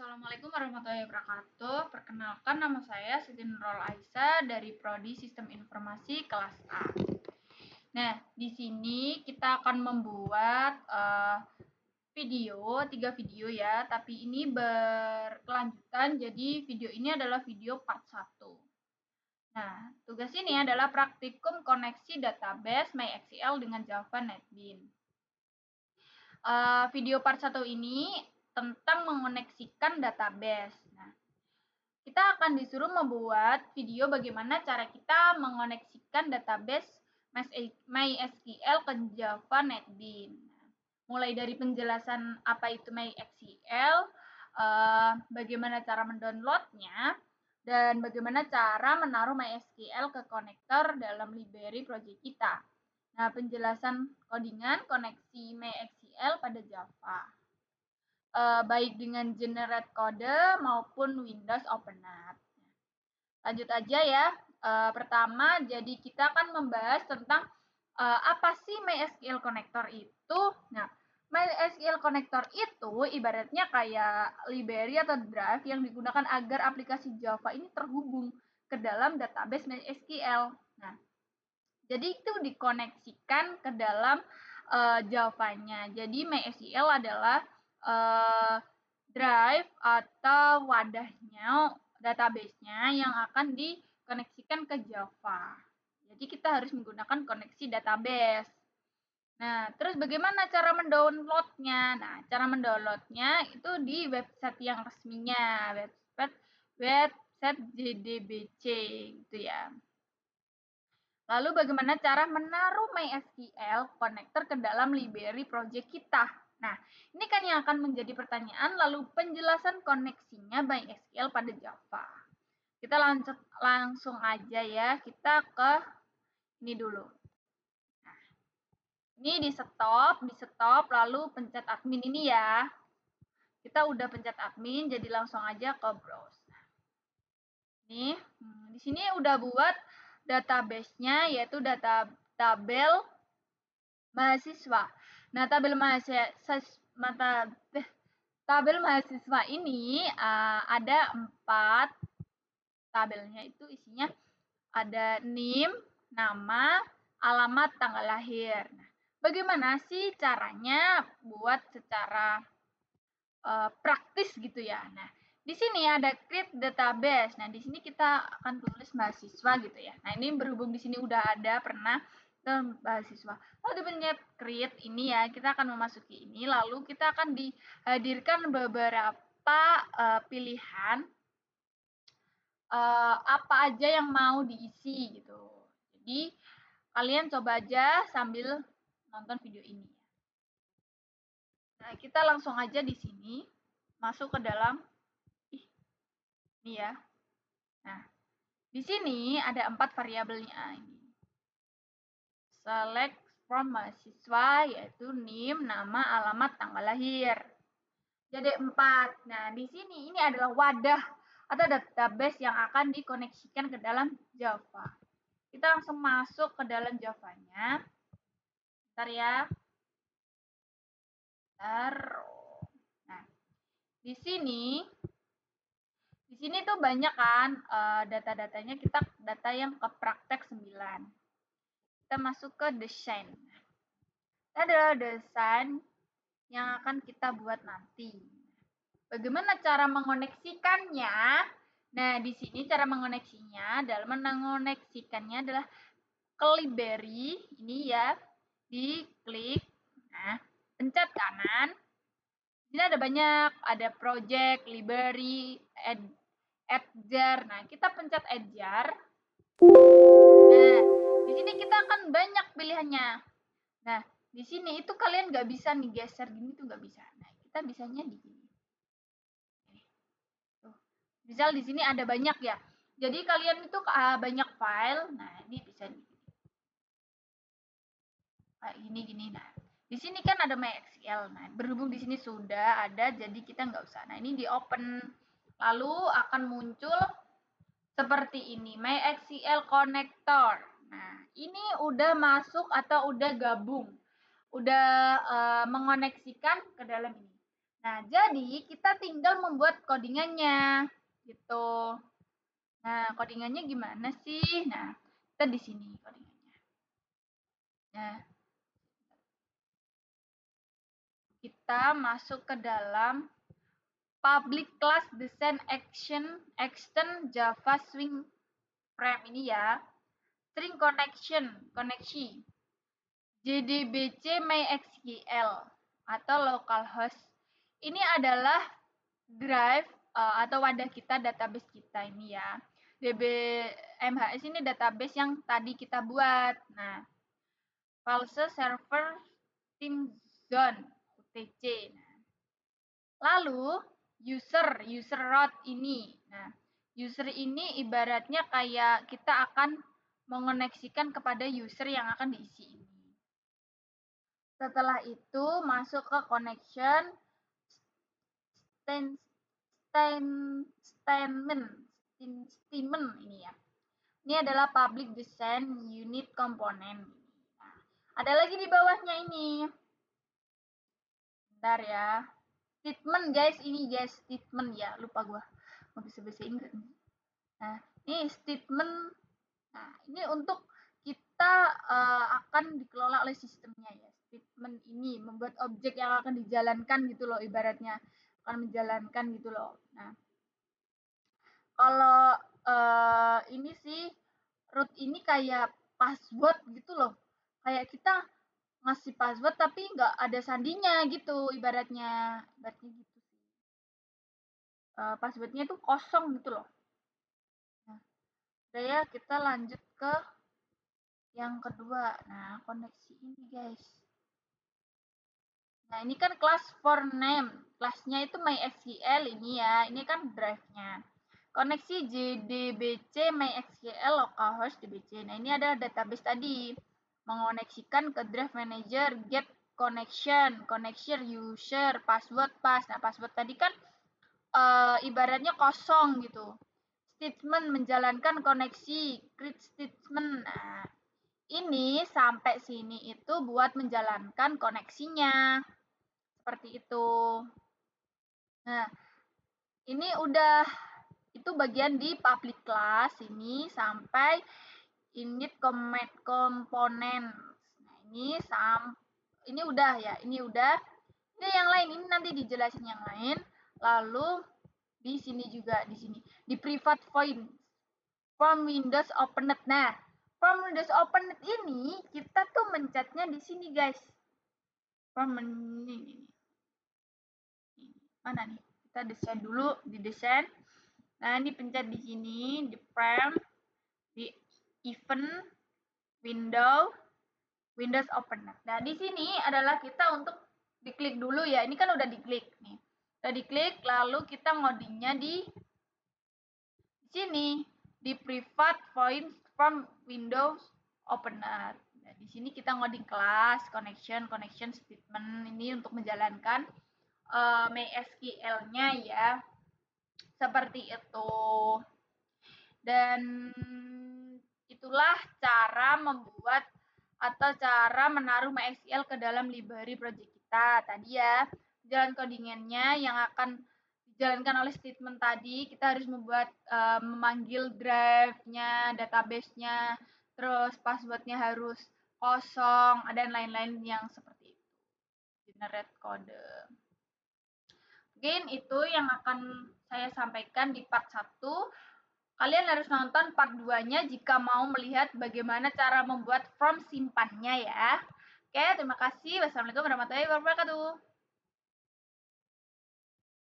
Assalamualaikum warahmatullahi wabarakatuh. Perkenalkan, nama saya Siti Nurul Aisyah dari Prodi Sistem Informasi kelas A. Nah, di sini kita akan membuat tiga video ya, tapi ini berkelanjutan. Jadi video ini adalah video part 1. Nah, tugas ini adalah praktikum koneksi database MySQL dengan Java NetBeans. Video part 1 ini tentang mengoneksikan database. Nah, kita akan disuruh membuat video bagaimana cara kita mengoneksikan database MySQL ke Java NetBeans. Nah, mulai dari penjelasan apa itu MySQL, bagaimana cara mendownloadnya, dan bagaimana cara menaruh MySQL ke konektor dalam library project kita. Nah, penjelasan codingan koneksi MySQL pada Java, baik dengan generate code maupun Windows OpenApp. Lanjut aja ya. Pertama, jadi kita akan membahas tentang apa sih MySQL connector itu. Nah, MySQL connector itu ibaratnya kayak library atau drive yang digunakan agar aplikasi Java ini terhubung ke dalam database MySQL. Nah, jadi itu dikoneksikan ke dalam Java-nya. Jadi MySQL adalah drive atau wadahnya, database-nya yang akan dikoneksikan ke Java. Jadi kita harus menggunakan koneksi database. Nah, terus bagaimana cara mendownloadnya? Nah, cara mendownloadnya itu di website yang resminya, website JDBC gitu ya. Lalu bagaimana cara menaruh MySQL connector ke dalam library project kita? Nah, ini kan yang akan menjadi pertanyaan, lalu penjelasan koneksinya MySQL pada Java. Kita langsung aja ya, kita ke ini dulu. Nah, ini di stop, lalu pencet admin ini ya. Kita udah pencet admin, jadi langsung aja ke browse. Nih, di sini udah buat database-nya, yaitu tabel mahasiswa. Nah, tabel mahasiswa ini ada 4 tabelnya, itu isinya ada NIM, nama, alamat, tanggal lahir. Nah, bagaimana sih caranya buat secara praktis gitu ya. Nah, di sini ada create database. Nah, di sini kita akan tulis mahasiswa gitu ya. Nah, ini berhubung di sini udah ada pernah mahasiswa. Lalu pencet create ini ya, kita akan memasuki ini. Lalu kita akan dihadirkan beberapa pilihan apa aja yang mau diisi gitu. Jadi kalian coba aja sambil nonton video ini. Nah, kita langsung aja di sini masuk ke dalam ini ya. Nah, di sini ada 4 variabelnya ini. Select from mahasiswa, yaitu NIM, nama, alamat, tanggal lahir. Jadi 4. Nah, di sini ini adalah wadah atau database yang akan dikoneksikan ke dalam Java. Kita langsung masuk ke dalam Java-nya. Bentar ya. Nah, di sini tuh banyak kan data-datanya, kita data yang ke praktek 9. Kita masuk ke desain. Ini adalah desain yang akan kita buat nanti. Bagaimana cara mengoneksikannya? Nah, di sini cara mengoneksinya adalah ke library ini ya, diklik. Nah, pencet kanan. Ini ada banyak, ada project, library, add-jar. Nah, kita pencet add-jar. Nah, di sini kita akan banyak pilihannya. Nah, di sini itu kalian nggak bisa nih geser gini tuh nggak bisa. Nah, kita bisanya di sini. Tuh. Misal di sini ada banyak ya. Jadi kalian itu banyak file. Nah, ini bisa di sini. Kayak gini. Nah, di sini kan ada MySQL. Nah, berhubung di sini sudah ada, jadi kita nggak usah. Nah, ini di open. Lalu akan muncul seperti ini, MySQL connector. Nah, ini udah masuk atau udah gabung, udah mengoneksikan ke dalam ini. Nah, jadi kita tinggal membuat codingannya gitu. Nah, codingannya gimana sih? Nah, kita di sini codingannya. Nah, kita masuk ke dalam public class design action extend Java Swing Frame ini ya. String koneksi JDBC MySQL atau localhost. Ini adalah drive atau wadah kita, database kita ini ya. DBMHS ini database yang tadi kita buat. Nah, false server team zone UTC. Nah, lalu user route ini. Nah, user ini ibaratnya kayak kita akan mengoneksikan kepada user yang akan diisi ini. Setelah itu masuk ke connection statement ini ya. Ini adalah public design unit component. Nah, ada lagi di bawahnya ini. Bentar ya. Statement guys, ini guys statement ya. Lupa gua. Nggak bisa bahasa Inggris. Nah, ini statement. Nah, ini untuk kita akan dikelola oleh sistemnya ya. Statement ini membuat objek yang akan dijalankan gitu loh, ibaratnya akan menjalankan gitu loh. Nah, kalau ini sih root ini kayak password gitu loh. Kayak kita ngasih password tapi nggak ada sandinya gitu ibaratnya. Ibaratnya gitu sih. Passwordnya itu kosong gitu loh. Nah, udah ya kita lanjut ke yang kedua. Nah, koneksi ini guys. Nah, ini kan class for name. Kelasnya itu MySQL ini ya. Ini kan drive-nya. Koneksi JDBC MySQL localhost DBC. Nah, ini ada database tadi. Mengoneksikan ke drive manager, get connection, user, password pass. Nah, password tadi kan ibaratnya kosong gitu. Statement menjalankan koneksi, create statement. Nah, ini sampai sini itu buat menjalankan koneksinya. Seperti itu. Nah, ini udah itu bagian di public class ini sampai init component. Nah, ini udah ya, ini udah. Ini yang lain, ini nanti dijelasin yang lain. Lalu di sini juga di sini di private void from Windows Opened. Nah, from Windows Opened ini kita tuh mencetnya di sini guys. From ini. Mana nih? Kita desain dulu, di desain. Nah, ini pencet di sini, di frame, di event, Windows Opener. Nah, di sini adalah kita untuk diklik dulu ya. Ini kan udah diklik nih. Udah diklik, lalu kita ngodingnya di sini, di private void from Windows Opener. Nah, di sini kita ngoding kelas, connection statement ini untuk menjalankan MySQL-nya ya. Seperti itu. Dan itulah cara membuat atau cara menaruh MySQL ke dalam library project kita. Tadi ya, jalan codingannya yang akan dijalankan oleh statement tadi, kita harus membuat memanggil drive-nya, database-nya, terus password-nya harus kosong, dan lain-lain yang seperti itu. Generate kode. Mungkin itu yang akan saya sampaikan di part 1. Kalian harus nonton part 2-nya jika mau melihat bagaimana cara membuat form simpannya ya. Oke, terima kasih. Wassalamualaikum warahmatullahi wabarakatuh.